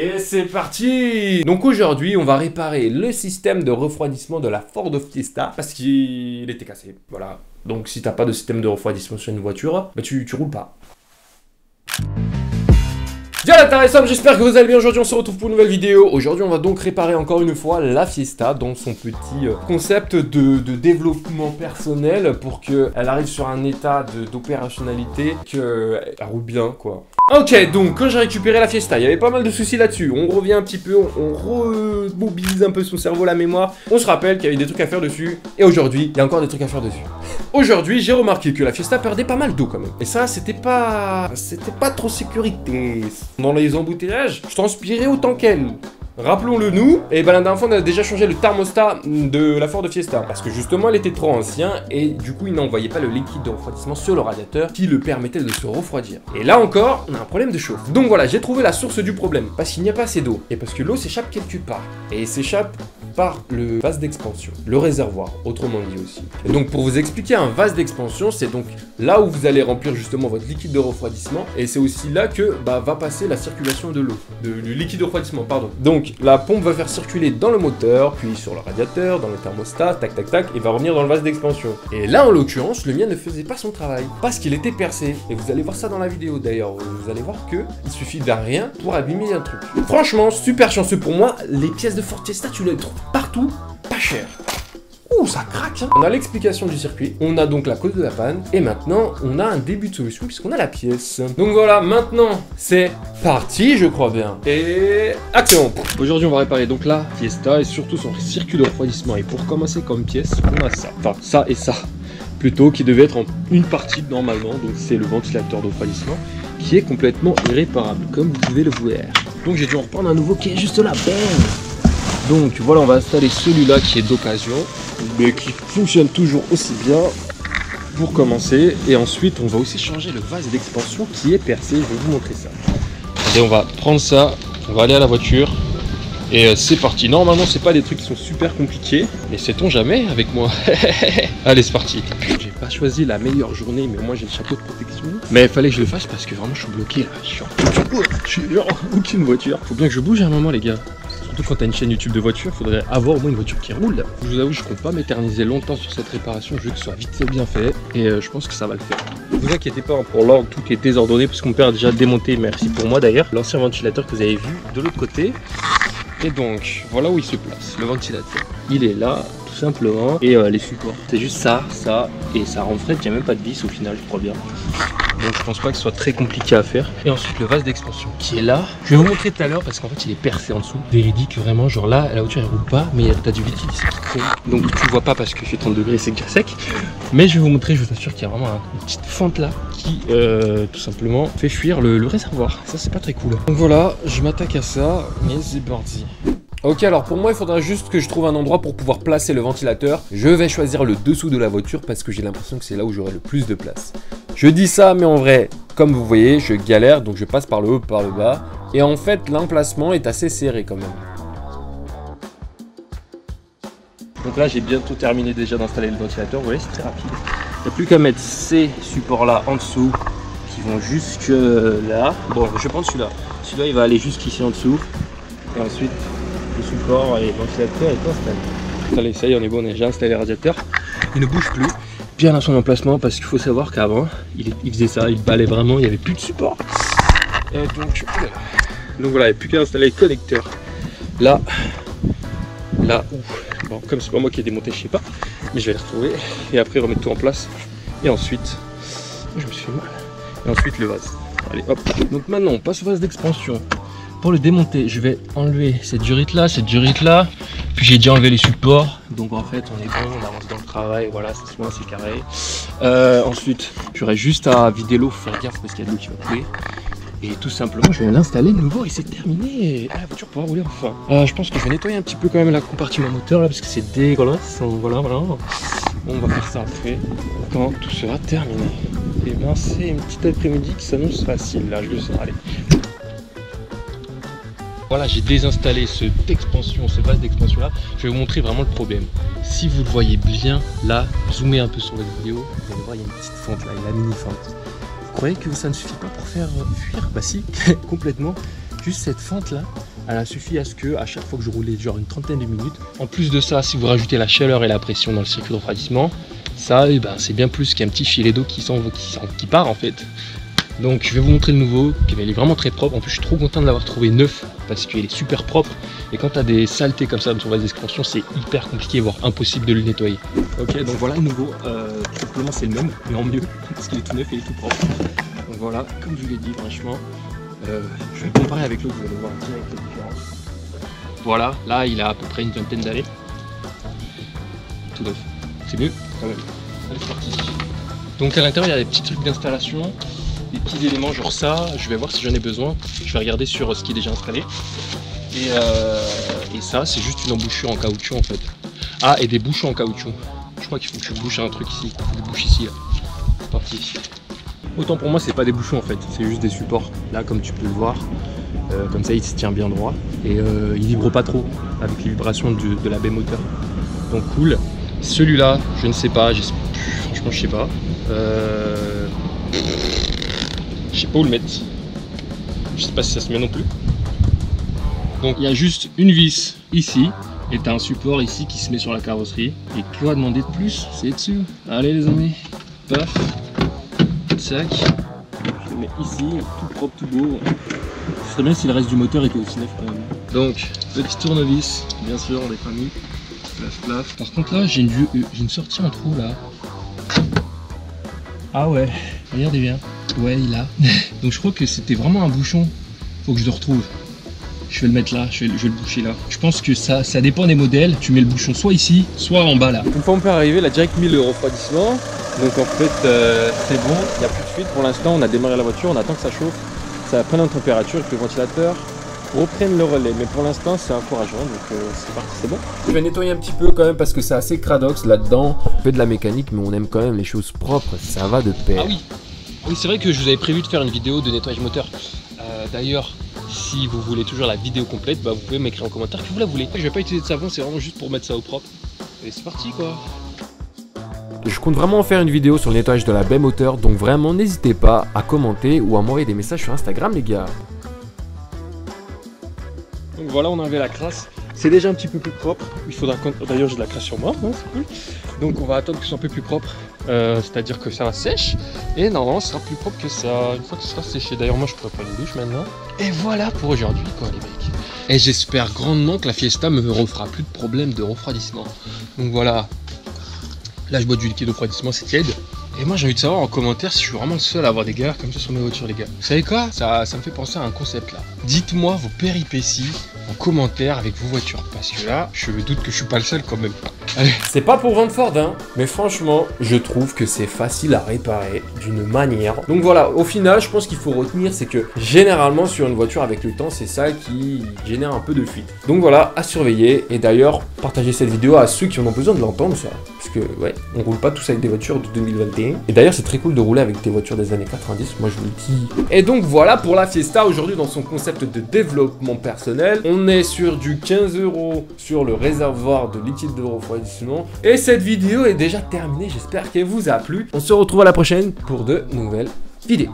Et c'est parti! Donc aujourd'hui, on va réparer le système de refroidissement de la Ford Fiesta parce qu'il était cassé. Voilà. Donc si t'as pas de système de refroidissement sur une voiture, bah tu roules pas. Bien intéressant, j'espère que vous allez bien. Aujourd'hui on se retrouve pour une nouvelle vidéo. Aujourd'hui on va donc réparer encore une fois la Fiesta dans son petit concept de développement personnel pour qu'elle arrive sur un état d'opérationnalité qu'elle roule bien quoi. Ok, donc quand j'ai récupéré la Fiesta, il y avait pas mal de soucis là-dessus. On revient un petit peu, on remobilise un peu son cerveau, la mémoire. On se rappelle qu'il y avait des trucs à faire dessus. Et aujourd'hui, il y a encore des trucs à faire dessus. Aujourd'hui, j'ai remarqué que la Fiesta perdait pas mal d'eau quand même. Et ça, c'était pas trop sécurité. Dans les embouteillages, je transpirais autant qu'elle. Rappelons-le nous, et ben la dernière fois on a déjà changé le thermostat de la Ford Fiesta parce que justement elle était trop ancien et du coup il n'envoyait pas le liquide de refroidissement sur le radiateur qui le permettait de se refroidir. Et là encore, on a un problème de chauffe. Donc voilà, j'ai trouvé la source du problème parce qu'il n'y a pas assez d'eau et parce que l'eau s'échappe quelque part et s'échappe par le vase d'expansion, le réservoir, autrement dit aussi. Et donc pour vous expliquer, un vase d'expansion, c'est donc là où vous allez remplir justement votre liquide de refroidissement et c'est aussi là que va passer la circulation de l'eau, du liquide de refroidissement, pardon. Donc la pompe va faire circuler dans le moteur, puis sur le radiateur, dans le thermostat, tac tac tac, et va revenir dans le vase d'expansion. Et là en l'occurrence, le mien ne faisait pas son travail, parce qu'il était percé. Et vous allez voir ça dans la vidéo d'ailleurs, vous allez voir que il suffit d'un rien pour abîmer un truc. Franchement, super chanceux pour moi, les pièces de Ford Fiesta, tu les trouves partout, pas cher. Ouh, ça craque hein. On a l'explication du circuit, on a donc la cause de la panne, et maintenant, on a un début de solution puisqu'on a la pièce. Donc voilà, maintenant, c'est parti, je crois bien. Et action. Aujourd'hui, on va réparer donc la Fiesta et surtout son circuit de refroidissement. Et pour commencer comme pièce, on a ça. Enfin, ça et ça. Plutôt, qui devait être en une partie normalement. Donc c'est le ventilateur de refroidissement qui est complètement irréparable, comme vous pouvez le voir. Donc j'ai dû en reprendre un nouveau qui est juste là. Bam. Donc voilà, on va installer celui-là qui est d'occasion, mais qui fonctionne toujours aussi bien pour commencer. Et ensuite, on va aussi changer le vase d'expansion qui est percé. Je vais vous montrer ça. Et on va prendre ça, on va aller à la voiture et c'est parti. Normalement, c'est pas des trucs qui sont super compliqués, mais sait-on jamais avec moi. Allez, c'est parti. J'ai pas choisi la meilleure journée, mais au moins j'ai le chapeau de protection. Mais il fallait que je le fasse parce que vraiment je suis bloqué là. Je suis genre aucune voiture. Faut bien que je bouge à un moment, les gars. Surtout quand t'as une chaîne YouTube de voiture, faudrait avoir au moins une voiture qui roule. Je vous avoue, je compte pas m'éterniser longtemps sur cette réparation, je veux que ce soit vite et bien fait, et je pense que ça va le faire. Ne vous inquiétez pas, pour l'ordre, tout est désordonné, parce qu'on peut déjà démonter, merci pour moi d'ailleurs, l'ancien ventilateur que vous avez vu de l'autre côté. Et donc, voilà où il se place, le ventilateur. Il est là, tout simplement, et les supports. C'est juste ça, et ça renfraie, il n'y a même pas de vis au final, je crois bien. Donc je pense pas que ce soit très compliqué à faire. Et ensuite le vase d'expansion qui est là. Je vais vous montrer tout à l'heure parce qu'en fait il est percé en dessous. Véridique vraiment, genre là la hauteur elle roule pas, mais t'as du liquide ici qui coule. Donc tu vois pas parce qu'il fait 30 degrés, c'est déjà sec. Mais je vais vous montrer, je vous assure qu'il y a vraiment une petite fente là qui tout simplement fait fuir le réservoir. Ça c'est pas très cool. Donc voilà, je m'attaque à ça, mais c'est parti. Ok, alors pour moi il faudra juste que je trouve un endroit pour pouvoir placer le ventilateur. Je vais choisir le dessous de la voiture parce que j'ai l'impression que c'est là où j'aurai le plus de place. Je dis ça mais en vrai, comme vous voyez, je galère donc je passe par le haut, par le bas. Et en fait l'emplacement est assez serré quand même. Donc là j'ai bientôt terminé déjà d'installer le ventilateur, vous voyez c'est très rapide. Il n'y a plus qu'à mettre ces supports là en dessous qui vont jusque là. Bon je vais prendre celui-là. Celui-là il va aller jusqu'ici en dessous. Et ensuite le support et le ventilateur est installé. Allez, ça y est, on est bon, on a déjà installé le radiateur. Il ne bouge plus, bien à son emplacement, parce qu'il faut savoir qu'avant, il faisait ça, il balait vraiment, il n'y avait plus de support. Et donc voilà, il n'y a plus qu'à installer le connecteur. Là, bon, comme c'est pas moi qui ai démonté, je sais pas, mais je vais les retrouver et après remettre tout en place. Et ensuite, je me suis fait mal. Et ensuite le vase. Allez, hop. Donc maintenant, on passe au vase d'expansion. Pour le démonter, je vais enlever cette durite là, puis j'ai déjà enlevé les supports, donc en fait on est bon, on avance dans le travail, voilà, c'est souvent c'est carré. Ensuite, j'aurai juste à vider l'eau, faut faire gaffe parce qu'il y a de l'eau qui va couler. Et tout simplement, je vais l'installer de nouveau et c'est terminé. Et la voiture pourra rouler enfin. Je pense que je vais nettoyer un petit peu quand même la compartiment moteur là parce que c'est dégueulasse. Voilà. On va faire ça après, quand tout sera terminé. Et bien c'est une petite après-midi qui s'annonce facile là, je le sens. Allez. Voilà, j'ai désinstallé ce vase d'expansion là. Je vais vous montrer vraiment le problème. Si vous le voyez bien, là, zoomez un peu sur votre vidéo, vous allez voir, il y a une petite fente là, la mini fente. Vous croyez que ça ne suffit pas pour faire fuir? Bah si, complètement. Juste cette fente là, elle a suffi à ce que, à chaque fois que je roulais genre une trentaine de minutes, en plus de ça, si vous rajoutez la chaleur et la pression dans le circuit de refroidissement, ça, eh ben, c'est bien plus qu'un petit filet d'eau qui part en fait. Donc je vais vous montrer le nouveau, il est vraiment très propre. En plus je suis trop content de l'avoir trouvé neuf parce qu'il est super propre. Et quand tu as des saletés comme ça dans ton vase d'expansion, c'est hyper compliqué, voire impossible de le nettoyer. Ok, donc voilà le nouveau, tout simplement c'est le même, mais en mieux, parce qu'il est tout neuf et il est tout propre. Donc voilà, comme je vous l'ai dit, franchement, je vais comparer avec l'autre, vous allez voir direct la différence. Voilà, là il a à peu près une vingtaine d'années. Tout neuf, c'est mieux quand même. Allez, c'est parti. Donc à l'intérieur il y a des petits trucs d'installation. Des petits éléments genre ça, je vais voir si j'en ai besoin. Je vais regarder sur ce qui est déjà installé. Et ça, c'est juste une embouchure en caoutchouc en fait. Ah, et des bouchons en caoutchouc. Je crois qu'il faut que je bouche un truc ici. Je bouche ici là. C'est parti. Autant pour moi, c'est pas des bouchons en fait, c'est juste des supports. Là, comme tu peux le voir, comme ça, il se tient bien droit. Et il vibre pas trop avec les vibrations de la baie moteur. Donc cool. Celui-là, je ne sais pas. Franchement, je sais pas. Je sais pas où le mettre. Je sais pas si ça se met non plus. Donc il y a juste une vis ici et tu as un support ici qui se met sur la carrosserie. Et quoi demander de plus? C'est dessus. Allez les amis. Paf. Sac. Je le mets ici, tout propre, tout beau. Ce serait bien si le reste du moteur était aussi neuf quand même. Donc petit tournevis, bien sûr, on n'est pas mis. Plaf plaf. Par contre là j'ai une sortie en trou là. Ah ouais, regardez bien. Ouais, il a. Donc je crois que c'était vraiment un bouchon. Faut que je le retrouve. Je vais le mettre là, je vais le boucher là. Je pense que ça dépend des modèles. Tu mets le bouchon soit ici, soit en bas là. Une fois mon père arrivé, il a direct mis le refroidissement. Donc en fait, c'est bon, il n'y a plus de fuite. Pour l'instant, on a démarré la voiture, on attend que ça chauffe. Ça prenne en température et que le ventilateur reprenne le relais. Mais pour l'instant, c'est encourageant. Donc c'est parti, c'est bon. Je vais nettoyer un petit peu quand même parce que c'est assez cradox là-dedans. On fait de la mécanique, mais on aime quand même les choses propres. Ça va de pair. Ah oui. Oui, c'est vrai que je vous avais prévu de faire une vidéo de nettoyage moteur. D'ailleurs, si vous voulez toujours la vidéo complète, bah, vous pouvez m'écrire en commentaire que vous la voulez. Je vais pas utiliser de savon, c'est vraiment juste pour mettre ça au propre. Et c'est parti quoi. Je compte vraiment faire une vidéo sur le nettoyage de la baie moteur, donc vraiment n'hésitez pas à commenter ou à m'envoyer des messages sur Instagram les gars. Donc voilà, on avait la crasse. C'est déjà un petit peu plus propre. Il faudra d'ailleurs j'ai de la crasse sur moi, hein, c'est cool. Donc on va attendre que ce soit un peu plus propre. C'est-à-dire que ça sèche. Et normalement ce sera plus propre que ça une fois que ce sera séché. D'ailleurs moi je pourrais prendre une douche maintenant. Et voilà pour aujourd'hui quoi les mecs. Et j'espère grandement que la Fiesta me refera plus de problèmes de refroidissement. Donc voilà. Là je bois du liquide de refroidissement, c'est tiède. Et moi j'ai envie de savoir en commentaire si je suis vraiment le seul à avoir des galères comme ça sur mes voitures les gars. Vous savez quoi, ça me fait penser à un concept là. Dites-moi vos péripéties en commentaire avec vos voitures. Parce que là, je doute que je suis pas le seul quand même. Allez. C'est pas pour vendre Ford hein, mais franchement, je trouve que c'est facile à réparer d'une manière. Donc voilà, au final, je pense qu'il faut retenir, c'est que généralement sur une voiture avec le temps, c'est ça qui génère un peu de fuite. Donc voilà, à surveiller. Et d'ailleurs, partagez cette vidéo à ceux qui en ont besoin de l'entendre ça. Parce que ouais, on roule pas tous avec des voitures de 2021. Et d'ailleurs, c'est très cool de rouler avec des voitures des années 90, moi je vous le dis. Et donc voilà pour la Fiesta aujourd'hui dans son concept de développement personnel. On est sur du 15 € sur le réservoir de liquide de refroidissement. Et cette vidéo est déjà terminée, j'espère qu'elle vous a plu. On se retrouve à la prochaine pour de nouvelles vidéos.